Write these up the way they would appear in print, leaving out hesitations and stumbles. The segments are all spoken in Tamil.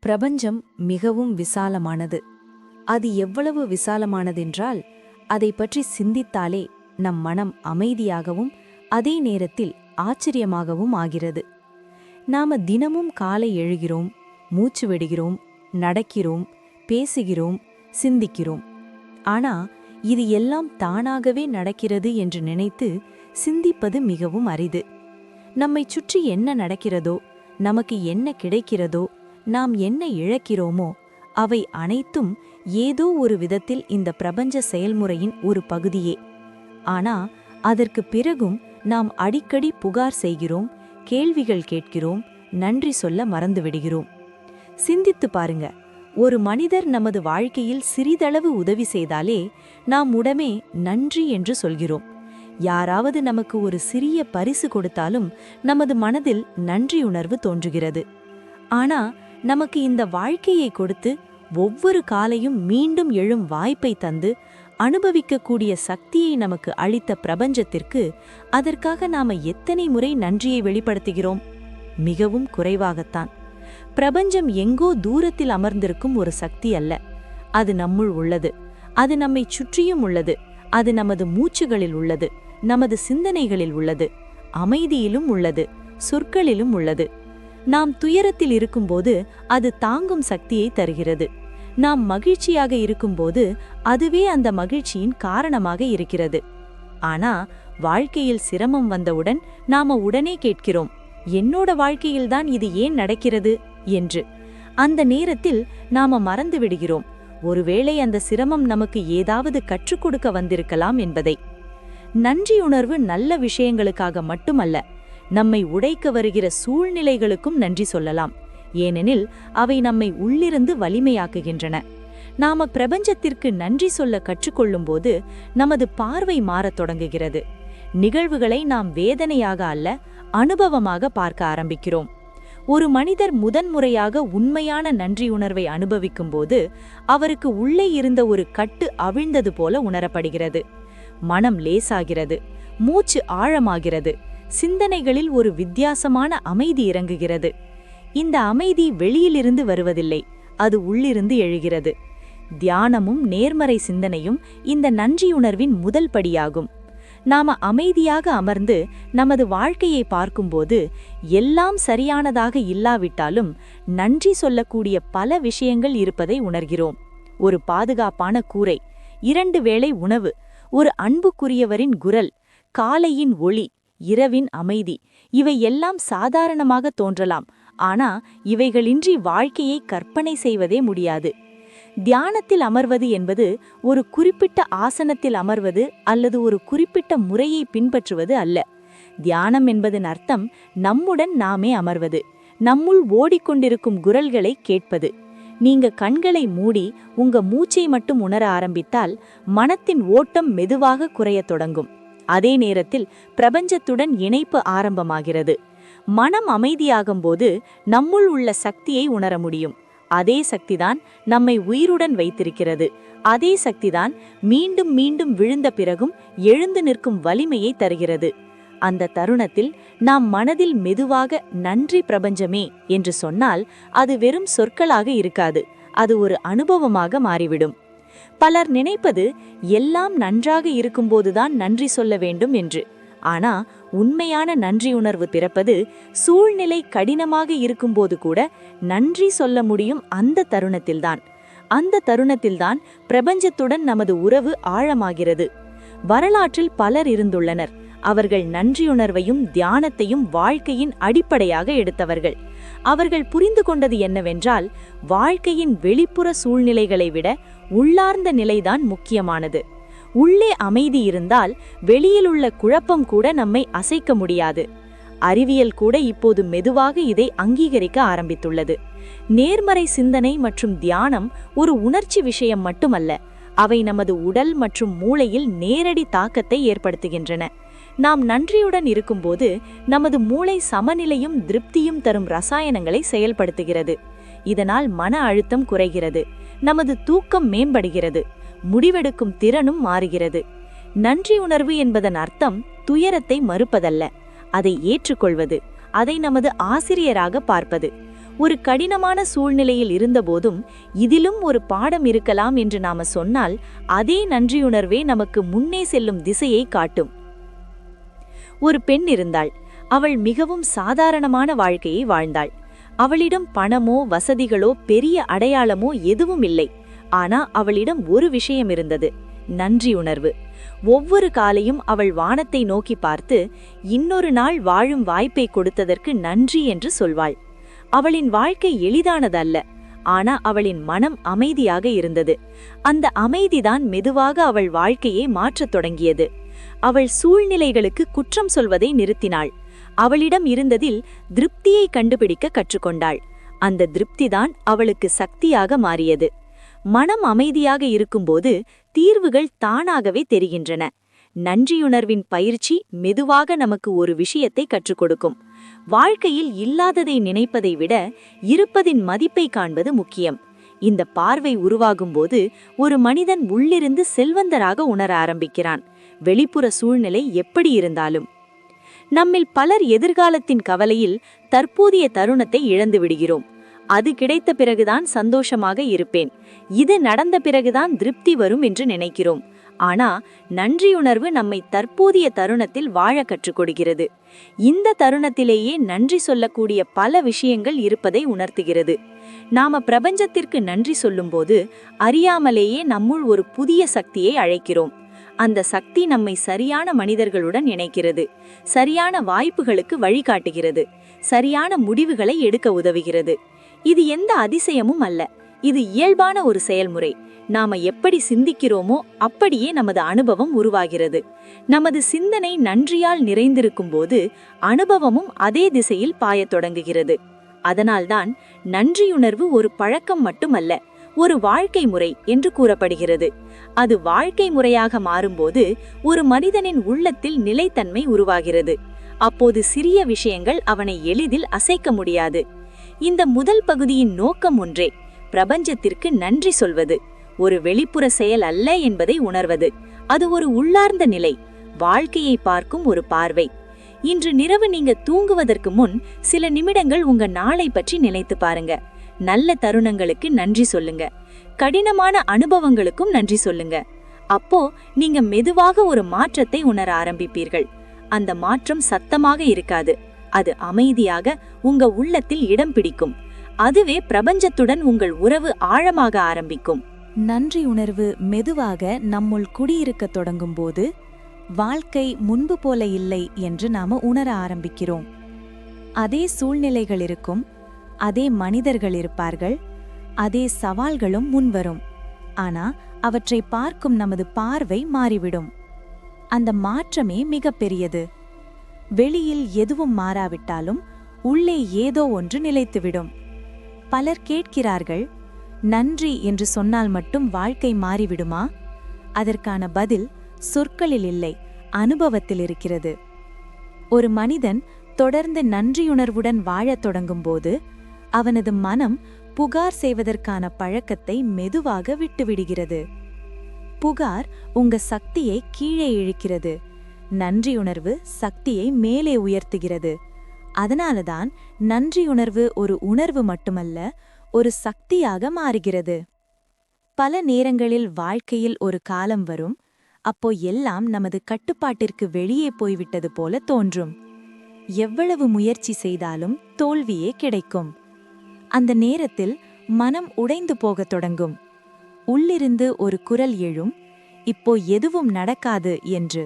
பிரபஞ்சம் மிகவும் விசாலமானது. அது எவ்வளவு விசாலமானதென்றால் அதை பற்றி சிந்தித்தாலே நம் மனம் அமைதியாகவும் அதே நேரத்தில் ஆச்சரியமாகவும் ஆகிறது. நாம தினமும் காலை எழுகிறோம், மூச்சு விடுகிறோம், நடக்கிறோம், பேசுகிறோம், சிந்திக்கிறோம். ஆனா இது எல்லாம் தானாகவே நடக்கிறது என்று நினைத்து சிந்திப்பது மிகவும் அரிது. நம்மை சுற்றி என்ன நடக்கிறதோ, நமக்கு என்ன கிடைக்கிறதோ, நாம் என்ன இழக்கிறோமோ அவை அனைத்தும் ஏதோ ஒரு விதத்தில் இந்த பிரபஞ்ச செயல்முறையின் ஒரு பகுதியே. ஆனா அதற்கு பிறகும் நாம் அடிக்கடி புகார் செய்கிறோம், கேள்விகள் கேட்கிறோம், நன்றி சொல்ல மறந்துவிடுகிறோம். சிந்தித்து பாருங்க, ஒரு மனிதர் நமது வாழ்க்கையில் சிறிதளவு உதவி செய்தாலே நாம் உடனே நன்றி என்று சொல்கிறோம். யாராவது நமக்கு ஒரு சிறிய பரிசு கொடுத்தாலும் நமது மனதில் நன்றியுணர்வு தோன்றுகிறது. ஆனா நமக்கு இந்த வாழ்க்கையை கொடுத்து ஒவ்வொரு காலையும் மீண்டும் எழும் வாய்ப்பை தந்து அனுபவிக்கக்கூடிய சக்தியை நமக்கு அளித்த பிரபஞ்சத்திற்கு அதற்காக நாம எத்தனை முறை நன்றியை வெளிப்படுத்துகிறோம்? மிகவும் குறைவாகத்தான். பிரபஞ்சம் எங்கோ தூரத்தில் அமர்ந்திருக்கும் ஒரு சக்தி அல்ல. அது நம்முள் உள்ளது. அது நம்மை சுற்றியும் உள்ளது. அது நமது மூச்சுகளில் உள்ளது, நமது சிந்தனைகளில் உள்ளது, அமைதியிலும் உள்ளது, சொற்களிலும் உள்ளது. நாம் துயரத்தில் இருக்கும்போது அது தாங்கும் சக்தியை தருகிறது. நாம் மகிழ்ச்சியாக இருக்கும்போது அதுவே அந்த மகிழ்ச்சியின் காரணமாக இருக்கிறது. ஆனா வாழ்க்கையில் சிரமம் வந்தவுடன் நாம உடனே கேட்கிறோம், என்னோட வாழ்க்கையில்தான் இது ஏன் நடக்கிறது என்று. அந்த நேரத்தில் நாம மறந்து விடுகிறோம், ஒருவேளை அந்த சிரமம் நமக்கு ஏதாவது கற்றுக் கொடுக்க வந்திருக்கலாம் என்பதை. நன்றியுணர்வு நல்ல விஷயங்களுக்காக மட்டுமல்ல, நம்மை உடைக்க வருகிற சூழ்நிலைகளுக்கும் நன்றி சொல்லலாம். ஏனெனில் அவை நம்மை உள்ளிருந்து வலிமையாக்குகின்றன. நாம பிரபஞ்சத்திற்கு நன்றி சொல்ல கற்றுக்கொள்ளும்போது நமது பார்வை மாறத் தொடங்குகிறது. நிகழ்வுகளை நாம் வேதனையாக அல்ல, அனுபவமாக பார்க்க ஆரம்பிக்கிறோம். ஒரு மனிதர் முதன்முறையாக உண்மையான நன்றியுணர்வை அனுபவிக்கும்போது அவருக்கு உள்ளே இருந்த ஒரு கட்டு அவிழ்ந்தது போல உணரப்படுகிறது. மனம் லேசாகிறது, மூச்சு ஆழமாகிறது, சிந்தனைகளில் ஒரு வித்தியாசமான அமைதி இறங்குகிறது. இந்த அமைதி வெளியிலிருந்து வருவதில்லை, அது உள்ளிருந்து எழுகிறது. தியானமும் நேர்மறை சிந்தனையும் இந்த நன்றியுணர்வின் முதல் படியாகும். நாம அமைதியாக அமர்ந்து நமது வாழ்க்கையை பார்க்கும்போது எல்லாம் சரியானதாக இல்லாவிட்டாலும் நன்றி சொல்லக்கூடிய பல விஷயங்கள் இருப்பதை உணர்கிறோம். ஒரு பாதுகாப்பான கூரை, 2 வேளை உணவு, ஒரு அன்புக்குரியவரின் குரல், காலையின் ஒளி, இரவின் அமைதி, இவை எல்லாம் சாதாரணமாக தோன்றலாம். ஆனா இவைகளின்றி வாழ்க்கையை கற்பனை செய்வதே முடியாது. தியானத்தில் அமர்வது என்பது ஒரு குறிப்பிட்ட ஆசனத்தில் அமர்வது அல்லது ஒரு குறிப்பிட்ட முறையை பின்பற்றுவது அல்ல. தியானம் என்பதன் அர்த்தம் நம்முடன் நாமே அமர்வது, நம்முள் ஓடிக்கொண்டிருக்கும் குரல்களை கேட்பது. நீங்க கண்களை மூடி உங்க மூச்சை மட்டும் உணர ஆரம்பித்தால் மனத்தின் ஓட்டம் மெதுவாக குறையத் தொடங்கும். அதே நேரத்தில் பிரபஞ்சத்துடன் இணைப்பு ஆரம்பமாகிறது. மனம் அமைதியாகும்போது நம்முள் உள்ள சக்தியை உணர முடியும். அதே சக்திதான் நம்மை உயிருடன் வைத்திருக்கிறது. அதே சக்திதான் மீண்டும் மீண்டும் விழுந்த பிறகும் எழுந்து நிற்கும் வலிமையை தருகிறது. அந்த தருணத்தில் நாம் மனதில் மெதுவாக நன்றி பிரபஞ்சமே என்று சொன்னால் அது வெறும் சொற்களாக இருக்காது, அது ஒரு அனுபவமாக மாறிவிடும். பலர் நினைப்பது எல்லாம் நன்றாக இருக்கும்போதுதான் நன்றி சொல்ல வேண்டும் என்று. ஆனா உண்மையான நன்றியுணர்வு பிறப்பது சூழ்நிலை கடினமாக இருக்கும்போது கூட நன்றி சொல்ல முடியும் அந்த தருணத்தில்தான். அந்த தருணத்தில்தான் பிரபஞ்சத்துடன் நமது உறவு ஆழமாகிறது. வரலாற்றில் பலர் இருந்துள்ளனர். அவர்கள் நன்றியுணர்வையும் தியானத்தையும் வாழ்க்கையின் அடிப்படையாக எடுத்தவர்கள். அவர்கள் புரிந்து கொண்டது என்னவென்றால், வாழ்க்கையின் வெளிப்புற சூழ்நிலைகளை விட உள்ளார்ந்த நிலைதான் முக்கியமானது. உள்ளே அமைதி இருந்தால் வெளியிலுள்ள குழப்பம் கூட நம்மை அசைக்க முடியாது. அறிவியல் கூட இப்போது மெதுவாக இதை அங்கீகரிக்க ஆரம்பித்துள்ளது. நேர்மறை சிந்தனை மற்றும் தியானம் ஒரு உணர்ச்சி விஷயம் மட்டுமல்ல, அவை நமது உடல் மற்றும் மூளையில் நேரடி தாக்கத்தை ஏற்படுத்துகின்றன. நாம் நன்றியுடன் இருக்கும்போது நமது மூளை சமநிலையும் திருப்தியும் தரும் ரசாயனங்களை செயல்படுத்துகிறது. இதனால் மன அழுத்தம் குறைகிறது, நமது தூக்கம் மேம்படுகிறது, முடிவெடுக்கும் திறனும் மாறுகிறது. நன்றி உணர்வு என்பதன் அர்த்தம் துயரத்தை மறுப்பதல்ல, அதை ஏற்றுக்கொள்வது, அதை நமது ஆசிரியராக பார்ப்பது. ஒரு கடினமான சூழ்நிலையில் இருந்தபோதும் இதிலும் ஒரு பாடம் இருக்கலாம் என்று நாம சொன்னால் அதே நன்றியுணர்வே நமக்கு முன்னே செல்லும் திசையை காட்டும். ஒரு பெண் இருந்தாள். அவள் மிகவும் சாதாரணமான வாழ்க்கையை வாழ்ந்தாள். அவளிடம் பணமோ வசதிகளோ பெரிய அடையாளமோ எதுவும் இல்லை. ஆனா அவளிடம் ஒரு விஷயம் இருந்தது, நன்றியுணர்வு. ஒவ்வொரு காலையும் அவள் வானத்தை நோக்கி பார்த்து இன்னொரு நாள் வாழும் வாய்ப்பை கொடுத்ததற்கு நன்றி என்று சொல்வாள். அவளின் வாழ்க்கை எளிதானதல்ல, ஆனா அவளின் மனம் அமைதியாக இருந்தது. அந்த அமைதிதான் மெதுவாக அவள் வாழ்க்கையை மாற்றத் தொடங்கியது. அவள் சூழ்நிலைகளுக்கு குற்றம் சொல்வதை நிறுத்தினாள். அவளிடம் இருந்ததில் திருப்தியை கண்டுபிடிக்க கற்றுக்கொண்டாள். அந்த திருப்திதான் அவளுக்கு சக்தியாக மாறியது. மனம் அமைதியாக இருக்கும்போது தீர்வுகள் தானாகவே தெரிகின்றன. நன்றியுணர்வின் பயிற்சி மெதுவாக நமக்கு ஒரு விஷயத்தை கற்றுக் கொடுக்கும். வாழ்க்கையில் இல்லாததை நினைப்பதை விட இருப்பதின் மதிப்பை காண்பது முக்கியம். இந்த பார்வை உருவாகும்போது ஒரு மனிதன் உள்ளிருந்து செல்வந்தராக உணர ஆரம்பிக்கிறான், வெளிப்புற சூழ்நிலை எப்படி இருந்தாலும். நம்மில் பலர் எதிர்காலத்தின் கவலையில் தற்போதைய தருணத்தை இழந்து விடுகிறோம். அது கிடைத்த பிறகுதான் சந்தோஷமாக இருப்பேன், இது நடந்த பிறகுதான் திருப்தி வரும் என்று நினைக்கிறோம். ஆனா நன்றியுணர்வு நம்மை தற்போதைய தருணத்தில் வாழ கற்றுக் கொடுக்கிறது. இந்த தருணத்திலேயே நன்றி சொல்லக்கூடிய பல விஷயங்கள் இருப்பதை உணர்த்துகிறது. நாம பிரபஞ்சத்திற்கு நன்றி சொல்லும்போது அறியாமலேயே நம்முள் ஒரு புதிய சக்தியை அழைக்கிறோம். அந்த சக்தி நம்மை சரியான மனிதர்களுடன் இணைக்கிறது, சரியான வாய்ப்புகளுக்கு வழிகாட்டுகிறது, சரியான முடிவுகளை எடுக்க உதவுகிறது. இது எந்த அதிசயமும் அல்ல, இது இயல்பான ஒரு செயல்முறை. நாம எப்படி சிந்திக்கிறோமோ அப்படியே நமது அனுபவம் உருவாகிறது. நமது சிந்தனை நன்றியால் நிறைந்திருக்கும் போது அனுபவமும் அதே திசையில் பாயத் தொடங்குகிறது. அதனால்தான் நன்றியுணர்வு ஒரு பழக்கம் மட்டுமல்ல, ஒரு வாழ்க்கை முறை என்று கூறப்படுகிறது. அது வாழ்க்கை முறையாக மாறும்போது ஒரு மனிதனின் உள்ளத்தில் நிலைத்தன்மை உருவாகிறது. அப்போது சிறிய விஷயங்கள் அவனை எளிதில் அசைக்க முடியாது. இந்த முதல் பகுதியின் நோக்கம் ஒன்றே, பிரபஞ்சத்திற்கு நன்றி சொல்வது. ஒரு வெளிப்புற செயல் அல்ல என்பதை உணர்வது. அது ஒரு உள்ளார்ந்த நிலை, வாழ்க்கையை பார்க்கும் ஒரு பார்வை. இன்று இரவு நீங்க தூங்குவதற்கு முன் சில நிமிடங்கள் உங்க நாளை பற்றி நினைத்து பாருங்க. நல்ல தருணங்களுக்கு நன்றி சொல்லுங்க, கடினமான அனுபவங்களுக்கும் நன்றி சொல்லுங்க. அப்போ நீங்க மெதுவாக ஒரு மாற்றத்தை உணர ஆரம்பிப்பீர்கள். அந்த மாற்றம் சத்தமாக இருக்காது, அது அமைதியாக உங்க உள்ளத்தில் இடம் பிடிக்கும். அதுவே பிரபஞ்சத்துடன் உங்கள் உறவு ஆழமாக ஆரம்பிக்கும். நன்றி உணர்வு மெதுவாக நம்முள் குடியிருக்க தொடங்கும் போது வாழ்க்கை முன்பு போல இல்லை என்று நாம உணர ஆரம்பிக்கிறோம். அதே சூழ்நிலைகள் இருக்கும், அதே மனிதர்கள் இருப்பார்கள், அதே சவால்களும் முன்வரும். ஆனா அவற்றை பார்க்கும் நமது பார்வை மாறிவிடும். அந்த மாற்றமே மிகப்பெரியது. வெளியில் எதுவும் மாறாவிட்டாலும் உள்ளே ஏதோ ஒன்று நிலைத்துவிடும். பலர் கேட்கிறார்கள், நன்றி என்று சொன்னால் மட்டும் வாழ்க்கை மாறிவிடுமா? அதற்கான பதில் சொற்களில் இல்லை, அனுபவத்தில் இருக்கிறது. ஒரு மனிதன் தொடர்ந்து நன்றியுணர்வுடன் வாழத் தொடங்கும்போது அவனது மனம் புகார் செய்வதற்கான பழக்கத்தை மெதுவாக விட்டுவிடுகிறது. புகார் உங்க சக்தியை கீழே இழுக்கிறது, நன்றியுணர்வு சக்தியை மேலே உயர்த்துகிறது. அதனாலதான் நன்றியுணர்வு ஒரு உணர்வு மட்டுமல்ல, ஒரு சக்தியாக மாறுகிறது. பல நேரங்களில் வாழ்க்கையில் ஒரு காலம் வரும், அப்போ எல்லாம் நமது கட்டுப்பாட்டிற்கு வெளியே போய்விட்டது போல தோன்றும். எவ்வளவு முயற்சி செய்தாலும் தோல்வியே கிடைக்கும். அந்த நேரத்தில் மனம் உடைந்து போகத் தொடங்கும். உள்ளிருந்து ஒரு குரல் எழும், இப்போ எதுவும் நடக்காது என்று.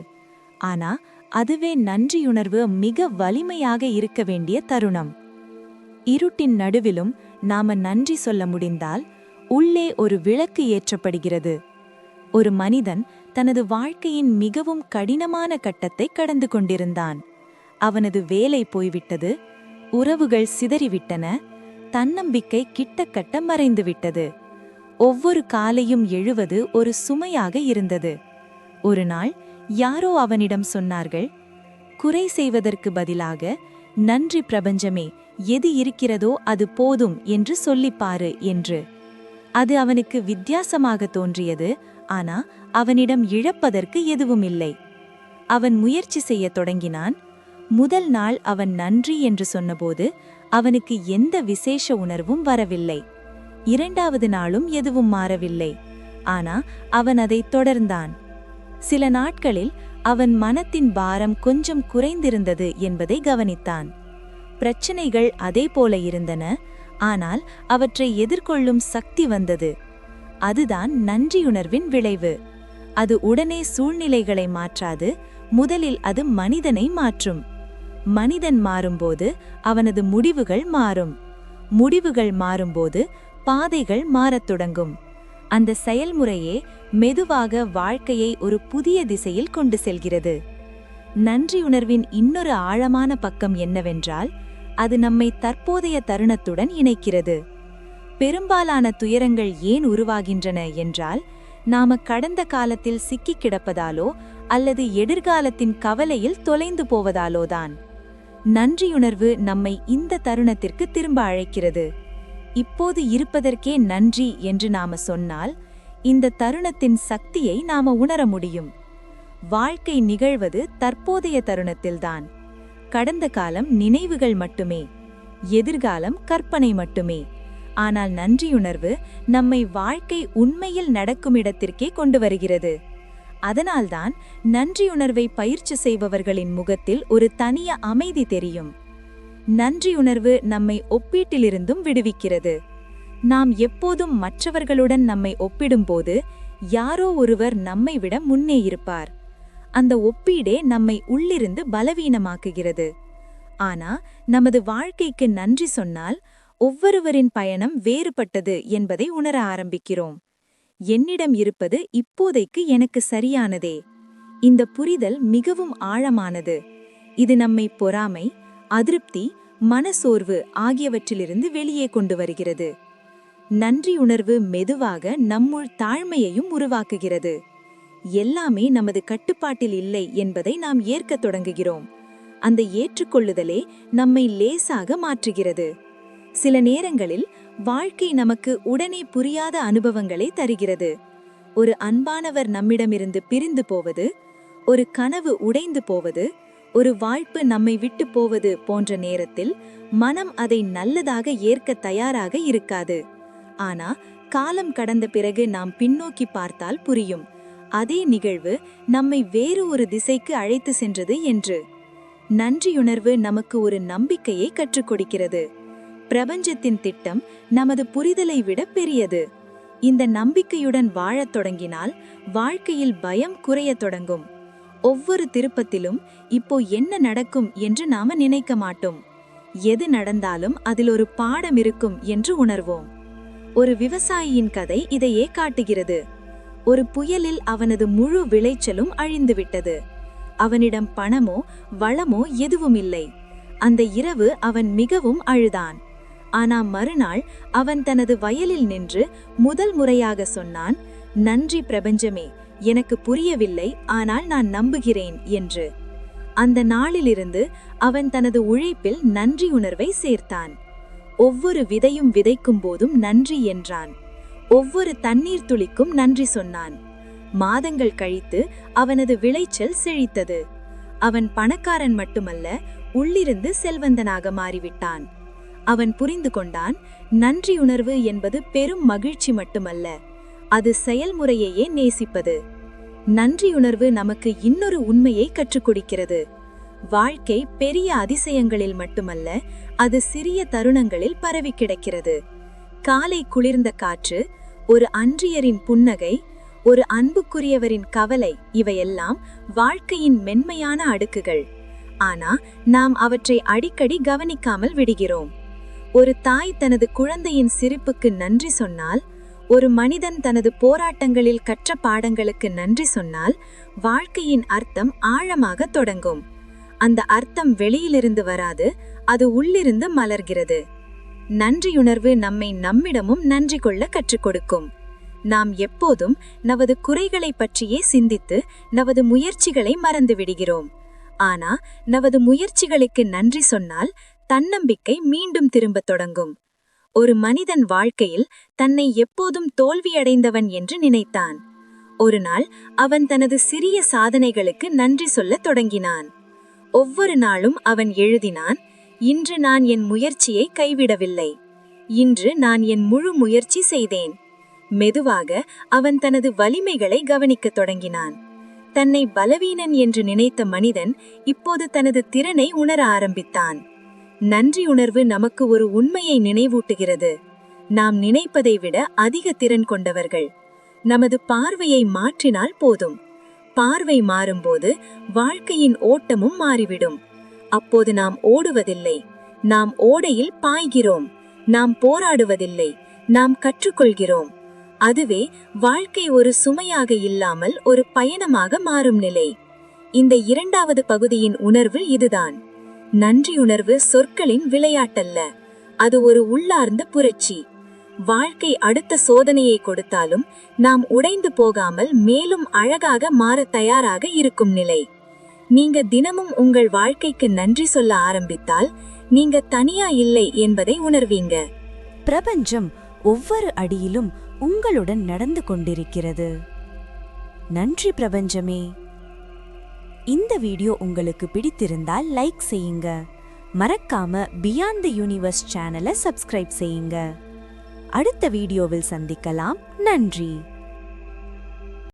ஆனா அதுவே நன்றியுணர்வு மிக வலிமையாக இருக்க வேண்டிய தருணம். இருட்டின் நடுவிலும் நாம நன்றி சொல்ல முடிந்தால் உள்ளே ஒரு விளக்கு ஏற்றப்படுகிறது. ஒரு மனிதன் தனது வாழ்க்கையின் மிகவும் கடினமான கட்டத்தை கடந்து கொண்டிருந்தான். அவனது வேலை போய்விட்டது, உறவுகள் சிதறிவிட்டன, தன்னம்பிக்கை கிட்டக்கட்ட மறைந்துவிட்டது. ஒவ்வொரு காலையும் எழுவது ஒரு சுமையாக இருந்தது. ஒரு நாள் யாரோ அவனிடம் சொன்னார்கள், குறை செய்வதற்கு பதிலாக நன்றி பிரபஞ்சமே, எது இருக்கிறதோ அது போதும் என்று சொல்லிப்பாரு என்று. அது அவனுக்கு வித்தியாசமாக தோன்றியது. ஆனா அவனிடம் இழப்பதற்கு எதுவும் இல்லை. அவன் முயற்சி செய்ய தொடங்கினான். முதல் நாள் அவன் நன்றி என்று சொன்னபோது அவனுக்கு எந்த விசேஷ உணர்வும் வரவில்லை. 2வது நாளும் எதுவும் மாறவில்லை. ஆனா அவன் அதை தொடர்ந்தான். சில நாட்களில் அவன் மனத்தின் பாரம் கொஞ்சம் குறைந்திருந்தது என்பதை கவனித்தான். பிரச்சனைகள் அதே போல இருந்தன, ஆனால் அவற்றை எதிர்கொள்ளும் சக்தி வந்தது. அதுதான் நன்றியுணர்வின் விளைவு. அது உடனே சூழ்நிலைகளை மாற்றாது, முதலில் அது மனிதனை மாற்றும். மனிதன் மாறும்போது அவனது முடிவுகள் மாறும். முடிவுகள் மாறும்போது பாதைகள் மாறத் தொடங்கும். அந்த செயல்முறையே மெதுவாக வாழ்க்கையை ஒரு புதிய திசையில் கொண்டு செல்கிறது. நன்றியுணர்வின் இன்னொரு ஆழமான பக்கம் என்னவென்றால், அது நம்மை தற்போதைய தருணத்துடன் இணைக்கிறது. பெரும்பாலான துயரங்கள் ஏன் உருவாகின்றன என்றால், நாம கடந்த காலத்தில் சிக்கிக் கிடப்பதாலோ அல்லது எதிர்காலத்தின் கவலையில் தொலைந்து போவதாலோதான். நன்றியுணர்வு நம்மை இந்த தருணத்திற்கு திரும்ப அழைக்கிறது. இப்போது இருப்பதற்கே நன்றி என்று நாம சொன்னால், இந்த தருணத்தின் சக்தியை நாம உணர முடியும். வாழ்க்கை நிகழ்வது தற்போதைய தருணத்தில்தான். கடந்த காலம் நினைவுகள் மட்டுமே, எதிர்காலம் கற்பனை மட்டுமே. ஆனால் நன்றியுணர்வு நம்மை வாழ்க்கை உண்மையில் நடக்கும் இடத்திற்கே கொண்டு வருகிறது. அதனால்தான் நன்றியுணர்வை பயிற்சி செய்பவர்களின் முகத்தில் ஒரு தனிய அமைதி தெரியும். நன்றியுணர்வு நம்மை ஒப்பீட்டிலிருந்தும் விடுவிக்கிறது. நாம் எப்போதும் மற்றவர்களுடன் நம்மை ஒப்பிடும்போது யாரோ ஒருவர் நம்மை விட முன்னே இருப்பார். அந்த ஒப்பீடே நம்மை உள்ளிருந்து பலவீனமாக்குகிறது. ஆனா நமது வாழ்க்கைக்கு நன்றி சொன்னால் ஒவ்வொருவரின் பயணம் வேறுபட்டது என்பதை உணர ஆரம்பிக்கிறோம். என்னிடம் இருப்பது இப்போதைக்கு எனக்கு சரியானதே. இந்த புரிதல் மிகவும் ஆழமானது. இது நம்மை பொறாமை, அதிருப்தி, மனசோர்வு ஆகியவற்றிலிருந்து வெளியே கொண்டு வருகிறது. நன்றியுணர்வு மெதுவாக நம்முள் தாழ்மையையும் உருவாக்குகிறது. எல்லாமே நமது கட்டுப்பாட்டில் இல்லை என்பதை நாம் ஏற்கத் தொடங்குகிறோம். அந்த ஏற்றுக்கொள்ளுதலே நம்மை லேசாக மாற்றுகிறது. சில நேரங்களில் வாழ்க்கை நமக்கு உடனே புரியாத அனுபவங்களை தருகிறது. ஒரு அன்பானவர் நம்மிடமிருந்து பிரிந்து போவது, ஒரு கனவு உடைந்து போவது, ஒரு வாய்ப்பு நம்மை விட்டு போவது போன்ற நேரத்தில் மனம் அதை நல்லதாக ஏற்க தயாராக இருக்காது. ஆனா காலம் கடந்த பிறகு நாம் பின்னோக்கி பார்த்தால் புரியும், அதே நிகழ்வு நம்மை வேறு ஒரு திசைக்கு அழைத்து சென்றது என்று. நன்றியுணர்வு நமக்கு ஒரு நம்பிக்கையை கற்றுக் கொடுக்கிறது. பிரபஞ்சத்தின் திட்டம் நமது புரிதலை விட பெரியது. இந்த நம்பிக்கையுடன் வாழத் தொடங்கினால் வாழ்க்கையில் பயம் குறையத் தொடங்கும். ஒவ்வொரு திருப்பத்திலும் இப்போ என்ன நடக்கும் என்று நாம நினைக்க மாட்டோம். எது நடந்தாலும் அதில் ஒரு பாடம் இருக்கும் என்று உணர்வோம். ஒரு விவசாயியின் கதை இதையே காட்டுகிறது. ஒரு புயலில் அவனது முழு விளைச்சலும் அழிந்துவிட்டது. அவனிடம் பணமோ வளமோ எதுவும் இல்லை. அந்த இரவு அவன் மிகவும் அழுதான். ஆனா மறுநாள் அவன் தனது வயலில் நின்று முதல் முறையாக சொன்னான், நன்றி பிரபஞ்சமே, எனக்கு புரியவில்லை, ஆனால் நான் நம்புகிறேன் என்று. அந்த நாளிலிருந்து அவன் தனது உழைப்பில் நன்றி உணர்வை சேர்த்தான். ஒவ்வொரு விதையும் விதைக்கும் போதும் நன்றி என்றான். ஒவ்வொரு தண்ணீர் துளிக்கும் நன்றி சொன்னான். மாதங்கள் கழித்து அவனது விளைச்சல் செழித்தது. அவன் பணக்காரன் மட்டுமல்ல, உள்ளிருந்து செல்வந்தனாக மாறிவிட்டான். அவன் புரிந்து கொண்டான், நன்றியுணர்வு என்பது பெரும் மகிழ்ச்சி மட்டுமல்ல, அது செயல்முறையையே நேசிப்பது. நன்றியுணர்வு நமக்கு இன்னொரு உண்மையை கற்றுக் கொடுக்கிறது. வாழ்க்கை பெரிய அதிசயங்களில் மட்டுமல்ல, அது சிறிய தருணங்களில் பரவி கிடக்கிறது. காலை குளிர்ந்த காற்று, ஒரு அன்றியரின் புன்னகை, ஒரு அன்புக்குரியவரின் கவலை, இவையெல்லாம் வாழ்க்கையின் மென்மையான அடுக்குகள். ஆனா நாம் அவற்றை அடிக்கடி கவனிக்காமல் விடுகிறோம். ஒரு தாய் தனது குழந்தையின் சிரிப்புக்கு நன்றி சொன்னால், ஒரு மனிதன் தனது போராட்டங்களில் கற்ற பாடங்களுக்கு நன்றி சொன்னால், வாழ்க்கையின் அர்த்தம் ஆழமாக தொடங்கும். அந்த அர்த்தம் வெளியிலிருந்து வராது, அது உள்ளிருந்து மலர்கிறது. நன்றியுணர்வு நம்மை நம்மிடமும் நன்றி கொள்ள கற்றுக் கொடுக்கும். நாம் எப்போதும் நமது குறைகளை பற்றியே சிந்தித்து நமது முயற்சிகளை மறந்து விடுகிறோம். ஆனா நமது முயற்சிகளுக்கு நன்றி சொன்னால் தன்னம்பிக்கை மீண்டும் திரும்பத் தொடங்கும். ஒரு மனிதன் வாழ்க்கையில் தன்னை எப்போதும் தோல்வியடைந்தவன் என்று நினைத்தான். ஒரு நாள் அவன் தனது சிறிய சாதனைகளுக்கு நன்றி சொல்லத் தொடங்கினான். ஒவ்வொரு நாளும் அவன் எழுதினான், இன்று நான் என் முயற்சியை கைவிடவில்லை. இன்று நான் என் முழு முயற்சி செய்தேன். மெதுவாக அவன் தனது வலிமைகளை கவனிக்கத் தொடங்கினான். தன்னை பலவீனன் என்று நினைத்த மனிதன் இப்போது தனது திறனை உணர ஆரம்பித்தான். நன்றியுணர்வு நமக்கு ஒரு உண்மையை நினைவூட்டுகிறது. நாம் நினைப்பதை விட அதிக திறன் கொண்டவர்கள். நமது பார்வையை மாற்றினால் போதும். பார்வை மாறும்போது வாழ்க்கையின் ஓட்டமும் மாறிவிடும். அப்போது நாம் ஓடுவதில்லை, நாம் ஓடையில் பாய்கிறோம். நாம் போராடுவதில்லை, நாம் கற்றுக்கொள்கிறோம். அதுவே வாழ்க்கை ஒரு சுமையாக இல்லாமல் ஒரு பயணமாக மாறும் நிலை. இந்த இரண்டாவது பகுதியின் உணர்வு இதுதான். நன்றியுணர்வு சொற்களின் விளையாட்டல்ல, அது ஒரு உள்ளார்ந்த புரட்சி. வாழ்க்கை அடுத்த சோதனையை கொடுத்தாலும் நாம் உடைந்து போகாமல் மேலும் அழகாக மாற தயாராக இருக்கும் நிலை. நீங்க தினமும் உங்கள் வாழ்க்கைக்கு நன்றி சொல்ல ஆரம்பித்தால் நீங்க தனியா இல்லை என்பதை உணர்வீங்க. பிரபஞ்சம் ஒவ்வொரு அடியிலும் உங்களுடன் நடந்து கொண்டிருக்கிறது. நன்றி பிரபஞ்சமே. இந்த வீடியோ உங்களுக்கு பிடித்திருந்தால் லைக் செய்யுங்க. மறக்காம பியாண்ட் தி யூனிவர்ஸ் சேனலை சப்ஸ்கிரைப் செய்யுங்க. அடுத்த வீடியோவில் சந்திக்கலாம். நன்றி.